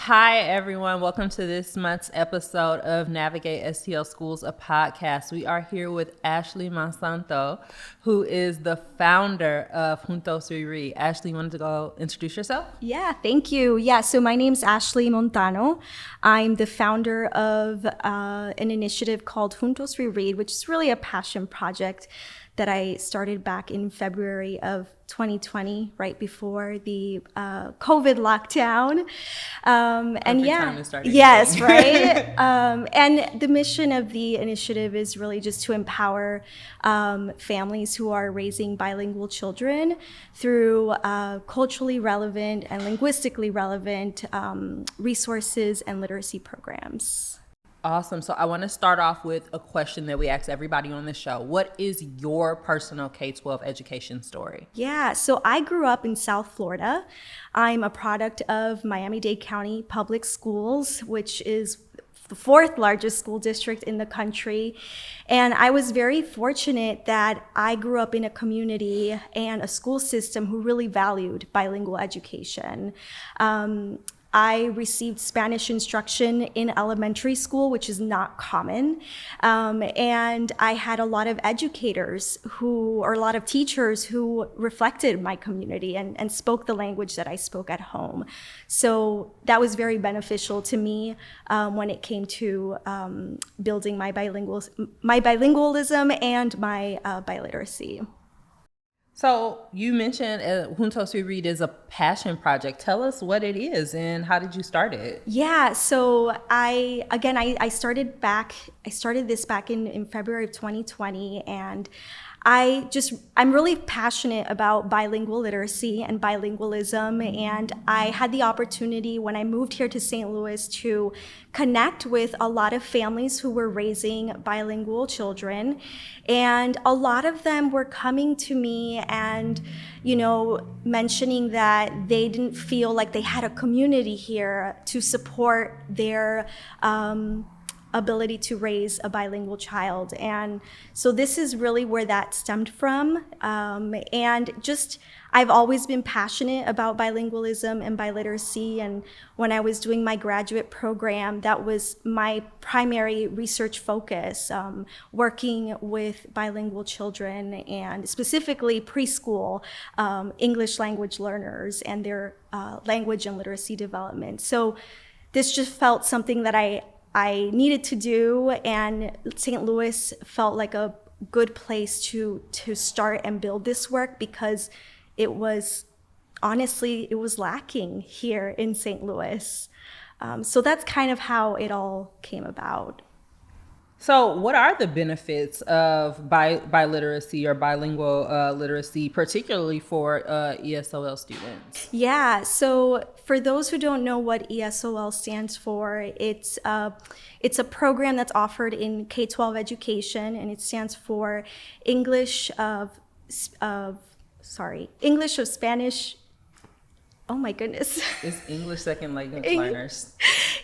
Hi, everyone. Welcome to this month's episode of Navigate STL Schools, a podcast. We are here with Ashley Montano, who is the founder of Juntos We Read. Ashley, you wanted to go introduce yourself? Yeah, thank you. So my name's Ashley Montano. I'm the founder of an initiative called Juntos We Read, which is really a passion project that I started back in February of 2020, right before the COVID lockdown. Time to start yes, right. And the mission of the initiative is really just to empower families who are raising bilingual children through culturally relevant and linguistically relevant resources and literacy programs. Awesome. So I want to start off with a question that we ask everybody on the show. What is your personal K-12 education story? Yeah, so I grew up in South Florida. I'm a product of Miami-Dade County Public Schools, which is the fourth largest school district in the country. And I was very fortunate that I grew up in a community and a school system who really valued bilingual education. I received Spanish instruction in elementary school, which is not common. And I had a lot of educators or a lot of teachers who reflected my community and spoke the language that I spoke at home. So that was very beneficial to me when it came to building my bilingualism and my biliteracy. So you mentioned Juntos We Read is a passion project. Tell us what it is and how did you start it? Yeah, so I started this back in February of 2020, and I'm really passionate about bilingual literacy and bilingualism, and I had the opportunity when I moved here to St. Louis to connect with a lot of families who were raising bilingual children, and a lot of them were coming to me and, mentioning that they didn't feel like they had a community here to support their ability to raise a bilingual child. And so this is really where that stemmed from. And just, I've always been passionate about bilingualism and biliteracy. And when I was doing my graduate program, that was my primary research focus, working with bilingual children and specifically preschool English language learners and their language and literacy development. So this just felt something that I needed to do, and St. Louis felt like a good place to start and build this work because it was lacking here in St. Louis. So that's kind of how it all came about. So what are the benefits of biliteracy or bilingual literacy, particularly for ESOL students? Yeah, so for those who don't know what ESOL stands for, it's a program that's offered in K-12 education, and it stands for English of Spanish. Oh my goodness. It's English second language learners.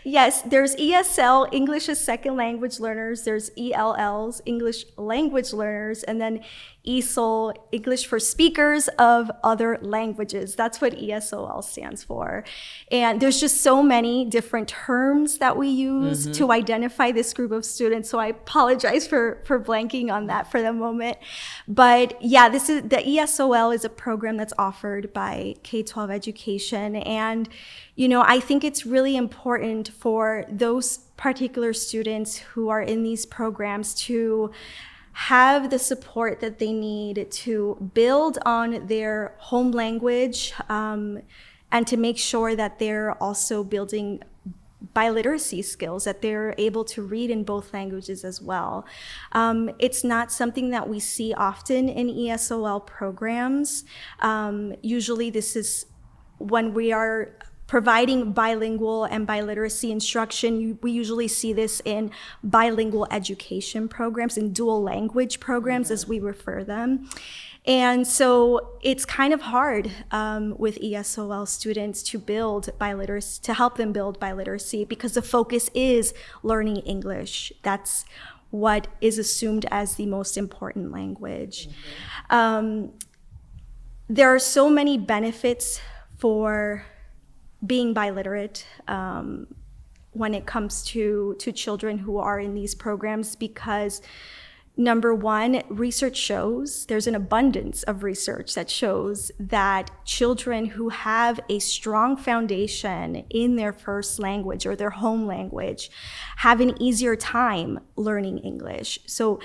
Yes, there's ESL, English as Second Language Learners. There's ELLs, English Language Learners, and then ESOL, English for Speakers of Other Languages. That's what ESOL stands for. And there's just so many different terms that we use to identify this group of students. So I apologize for blanking on that for the moment. But yeah, the ESOL is a program that's offered by K-12 education. And I think it's really important for those particular students who are in these programs to have the support that they need to build on their home language, and to make sure that they're also building biliteracy skills, that they're able to read in both languages as well. It's not something that we see often in ESOL programs. Usually this is when we are providing bilingual and biliteracy instruction. We usually see this in bilingual education programs, in dual language programs, as we refer them. And so it's kind of hard with ESOL students to build biliteracy, to help them build biliteracy, because the focus is learning English. That's what is assumed as the most important language. There are so many benefits for being biliterate when it comes to children who are in these programs, because number one, research shows, there's an abundance of research that shows that children who have a strong foundation in their first language or their home language have an easier time learning English. So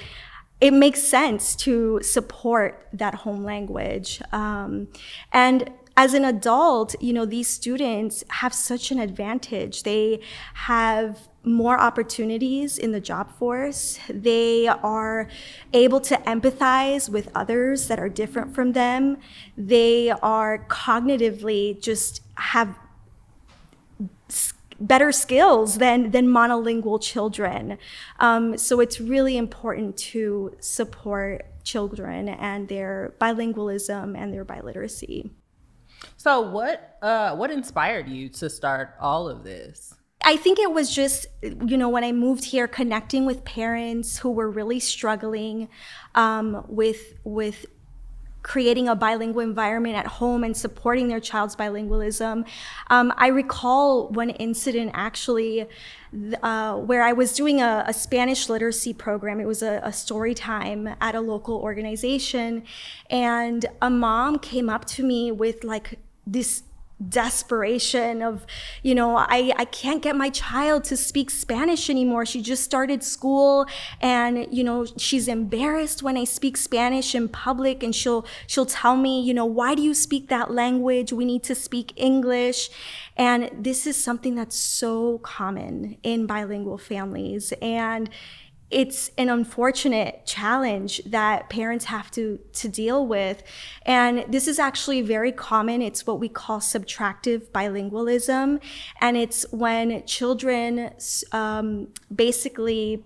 it makes sense to support that home language. And as an adult, these students have such an advantage. They have more opportunities in the job force. They are able to empathize with others that are different from them. They are cognitively just have better skills than monolingual children. So it's really important to support children and their bilingualism and their biliteracy. So what inspired you to start all of this? I think it was just, when I moved here, connecting with parents who were really struggling with creating a bilingual environment at home and supporting their child's bilingualism. I recall one incident actually where I was doing a Spanish literacy program. It was a story time at a local organization, and a mom came up to me with like this desperation of, I can't get my child to speak Spanish anymore. She just started school, and she's embarrassed when I speak Spanish in public, and she'll tell me, why do you speak that language? We need to speak English. And this is something that's so common in bilingual families, and it's an unfortunate challenge that parents have to deal with. And this is actually very common. It's what we call subtractive bilingualism. And it's when children basically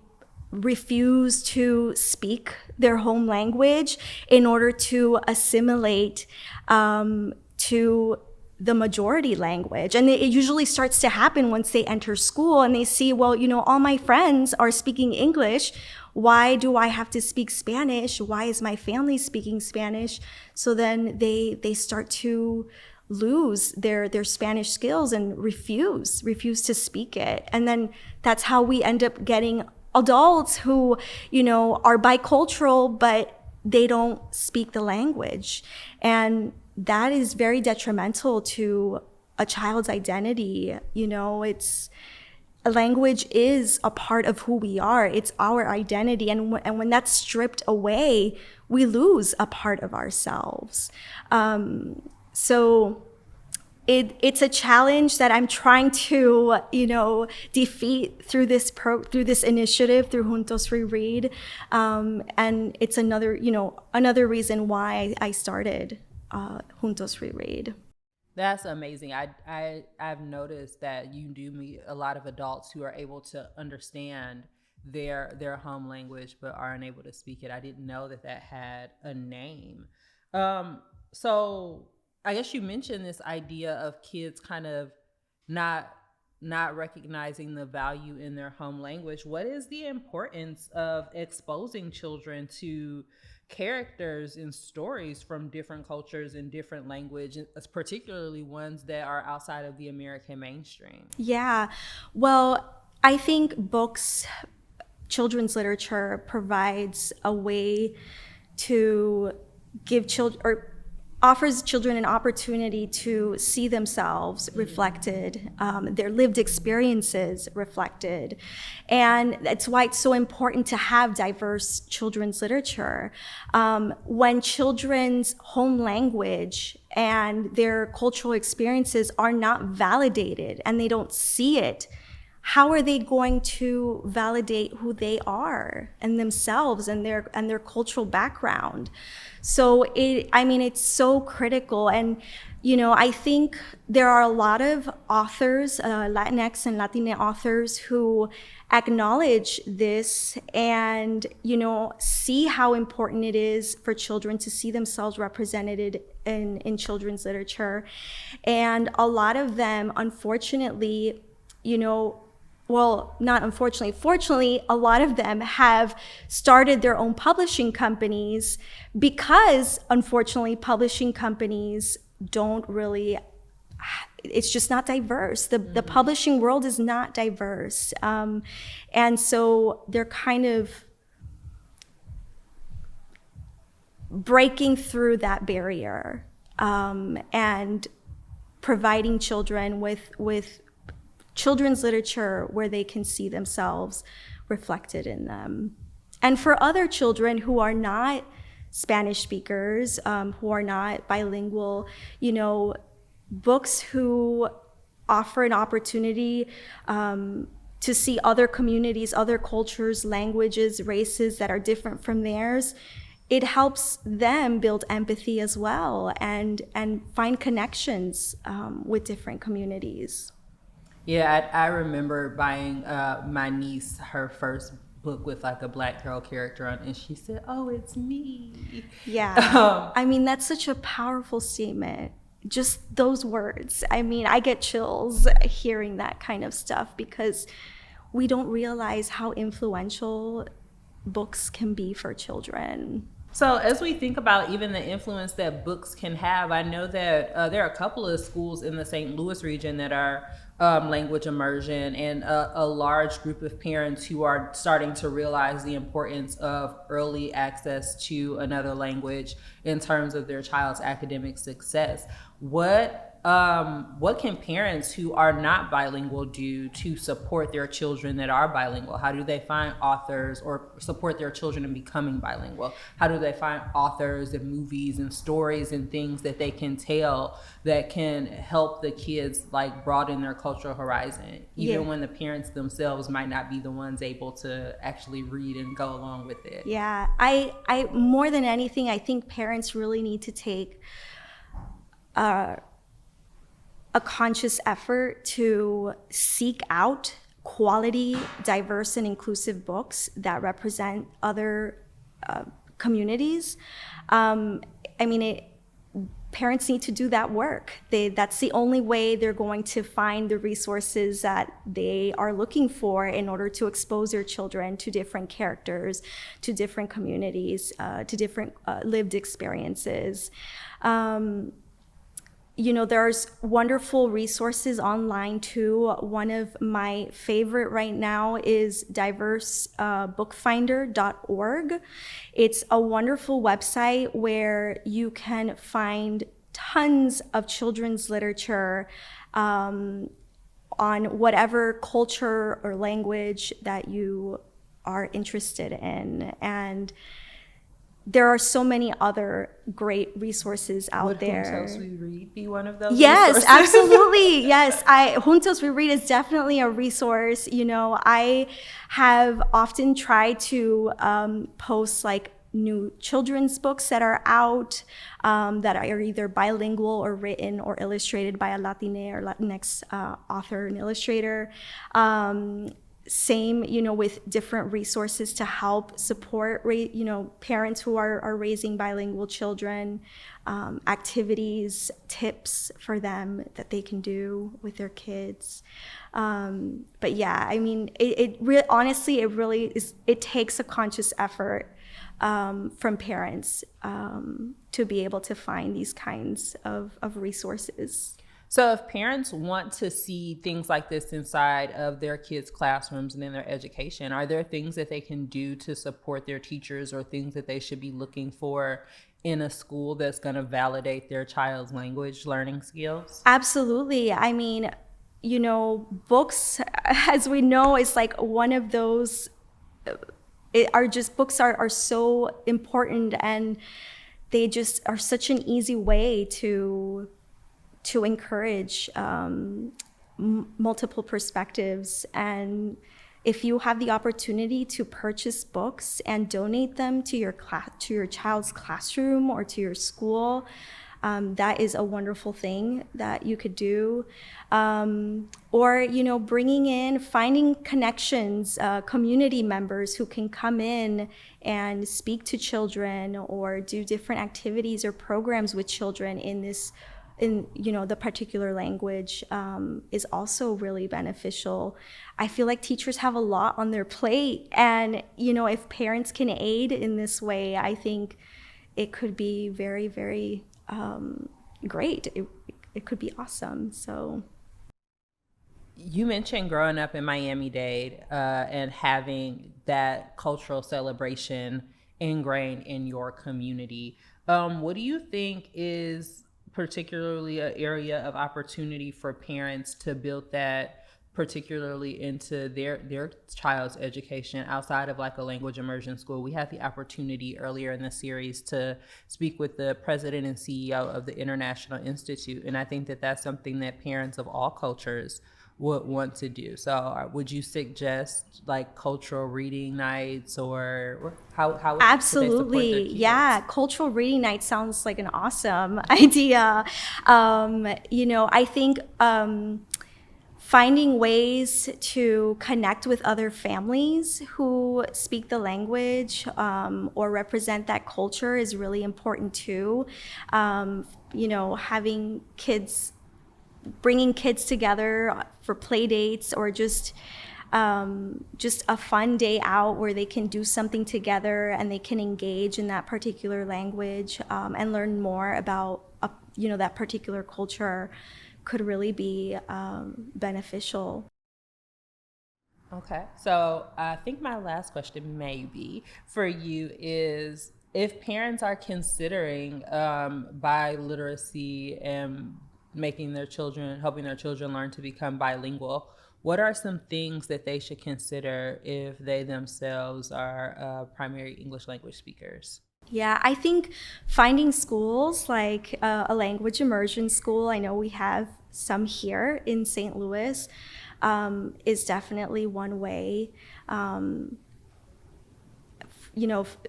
refuse to speak their home language in order to assimilate to the majority language. And it usually starts to happen once they enter school and they see, well, all my friends are speaking English. Why do I have to speak Spanish? Why is my family speaking Spanish? So then they start to lose their Spanish skills and refuse to speak it. And then that's how we end up getting adults who, are bicultural, but they don't speak the language. And that is very detrimental to a child's identity. A language is a part of who we are. It's our identity. And when that's stripped away, we lose a part of ourselves. So it's a challenge that I'm trying to, defeat through this initiative, through Juntos We Read. And it's another reason why I started Juntos We Read. That's amazing. I've noticed that you do meet a lot of adults who are able to understand their home language but are unable to speak it. I didn't know that had a name. So I guess you mentioned this idea of kids kind of not recognizing the value in their home language. What is the importance of exposing children to characters and stories from different cultures and different languages, particularly ones that are outside of the American mainstream? Yeah, well, I think books, children's literature provides a way to give children, or offers children an opportunity to see themselves reflected, their lived experiences reflected. And that's why it's so important to have diverse children's literature. When children's home language and their cultural experiences are not validated and they don't see it, how are they going to validate who they are and themselves and their cultural background? So it's so critical. And, I think there are a lot of authors, Latinx and Latina authors, who acknowledge this and, see how important it is for children to see themselves represented in children's literature. And a lot of them, unfortunately, well, not unfortunately, fortunately, a lot of them have started their own publishing companies because, unfortunately, publishing companies don't really it's just not diverse. The publishing world is not diverse. And so they're kind of breaking through that barrier, and providing children with children's literature where they can see themselves reflected in them. And for other children who are not Spanish speakers, who are not bilingual, books who offer an opportunity to see other communities, other cultures, languages, races that are different from theirs, it helps them build empathy as well, and find connections with different communities. Yeah, I remember buying my niece her first book with like a Black girl character on, and she said, "Oh, it's me." Yeah. I mean, that's such a powerful statement. Just those words. I mean, I get chills hearing that kind of stuff, because we don't realize how influential books can be for children. So as we think about even the influence that books can have, I know that there are a couple of schools in the St. Louis region that are language immersion, and a large group of parents who are starting to realize the importance of early access to another language in terms of their child's academic success. What can parents who are not bilingual do to support their children that are bilingual? How do they find authors or support their children in becoming bilingual? How do they find authors and movies and stories and things that they can tell that can help the kids like broaden their cultural horizon, even when the parents themselves might not be the ones able to actually read and go along with it? Yeah, I more than anything, I think parents really need to take a conscious effort to seek out quality, diverse, and inclusive books that represent other communities. Parents need to do that work. That's the only way they're going to find the resources that they are looking for in order to expose their children to different characters, to different communities, to different lived experiences. There's wonderful resources online too. One of my favorite right now is diversebookfinder.org. It's a wonderful website where you can find tons of children's literature on whatever culture or language that you are interested in. And there are so many other great resources out there. Would Juntos We Read be one of those? Yes, resources? Absolutely. Yes, Juntos We Read is definitely a resource. I have often tried to post like new children's books that are out, that are either bilingual or written or illustrated by a Latina or Latinx author and illustrator. Same, with different resources to help support, parents who are raising bilingual children, activities, tips for them that they can do with their kids. But yeah, I mean, honestly, it takes a conscious effort from parents to be able to find these kinds of resources. So if parents want to see things like this inside of their kids' classrooms and in their education, are there things that they can do to support their teachers, or things that they should be looking for in a school that's going to validate their child's language learning skills? Absolutely. I mean, books, as we know, is like one of those, books are so important, and they just are such an easy way to encourage multiple perspectives. And if you have the opportunity to purchase books and donate them to your child's classroom or to your school, that is a wonderful thing that you could do. Or finding connections, community members who can come in and speak to children or do different activities or programs with children in the particular language, is also really beneficial. I feel like teachers have a lot on their plate, and if parents can aid in this way, I think it could be very, very great. It it could be awesome. So You mentioned growing up in Miami-Dade and having that cultural celebration ingrained in your community. What do you think is particularly an area of opportunity for parents to build that particularly into their child's education outside of like a language immersion school? We had the opportunity earlier in the series to speak with the president and CEO of the International Institute, and I think that that's something that parents of all cultures would want to do. So would you suggest like cultural reading nights, or how could they support their absolutely, kids? yeah. Cultural reading night sounds like an awesome idea. I think finding ways to connect with other families who speak the language or represent that culture is really important too. Having kids, bringing kids together for play dates, or just a fun day out where they can do something together and they can engage in that particular language and learn more about that particular culture could really be beneficial. Okay, so I think my last question maybe for you is, if parents are considering biliteracy and helping their children learn to become bilingual, what are some things that they should consider if they themselves are primary English language speakers? Yeah, I think finding schools like a language immersion school, I know we have some here in St. Louis, is definitely one way.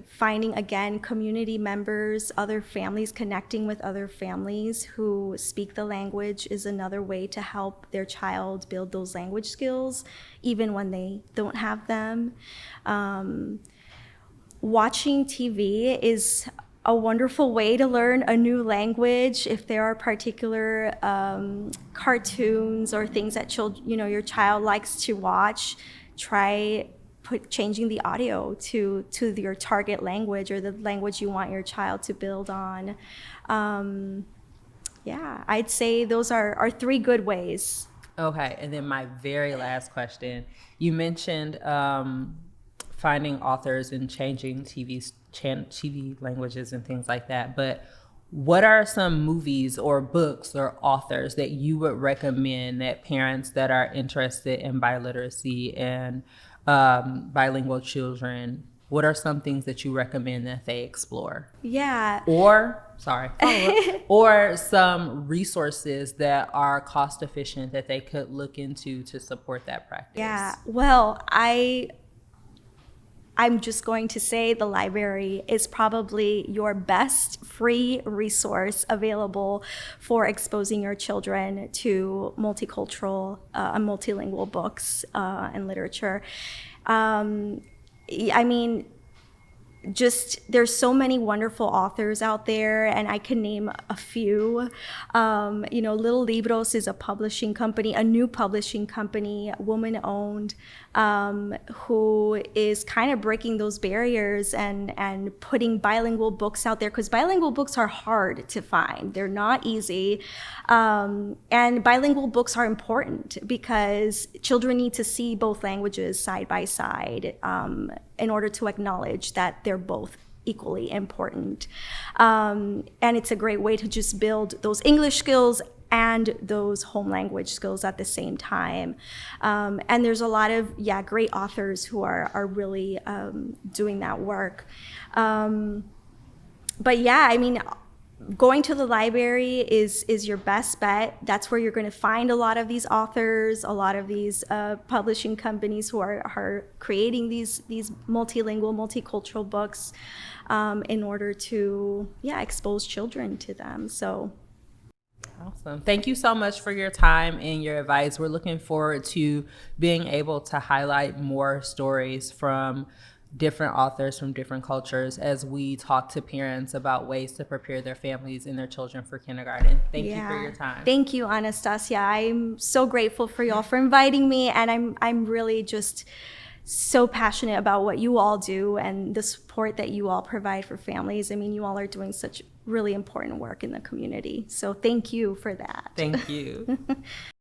Finding again community members, other families, connecting with other families who speak the language is another way to help their child build those language skills, even when they don't have them. Watching TV is a wonderful way to learn a new language. If there are particular cartoons or things that your child likes to watch, try changing the audio to your target language or the language you want your child to build on. I'd say those are three good ways. Okay, and then my very last question: you mentioned finding authors and changing TV languages and things like that, but what are some movies or books or authors that you would recommend that parents that are interested in biliteracy and bilingual children, what are some things that you recommend that they explore? Yeah. Or or some resources that are cost efficient that they could look into to support that practice? Yeah. Well, I'm just going to say the library is probably your best free resource available for exposing your children to multicultural and multilingual books and literature. There's so many wonderful authors out there, and I can name a few. Little Libros is a new publishing company, woman-owned, who is kind of breaking those barriers and putting bilingual books out there, because bilingual books are hard to find. They're not easy. And bilingual books are important because children need to see both languages side by side in order to acknowledge that they're both equally important. And it's a great way to just build those English skills and those home language skills at the same time. And there's a lot of, great authors who are really doing that work. Going to the library is your best bet. That's where you're going to find a lot of these authors, a lot of these publishing companies who are creating these multilingual, multicultural books in order to expose children to them. So awesome. Thank you so much for your time and your advice. We're looking forward to being able to highlight more stories from different authors from different cultures as we talk to parents about ways to prepare their families and their children for kindergarten. Thank you for your time. Thank you, Anastasia. I'm so grateful for y'all for inviting me, and I'm really just so passionate about what you all do and the support that you all provide for families. I mean, you all are doing such really important work in the community. So thank you for that. Thank you.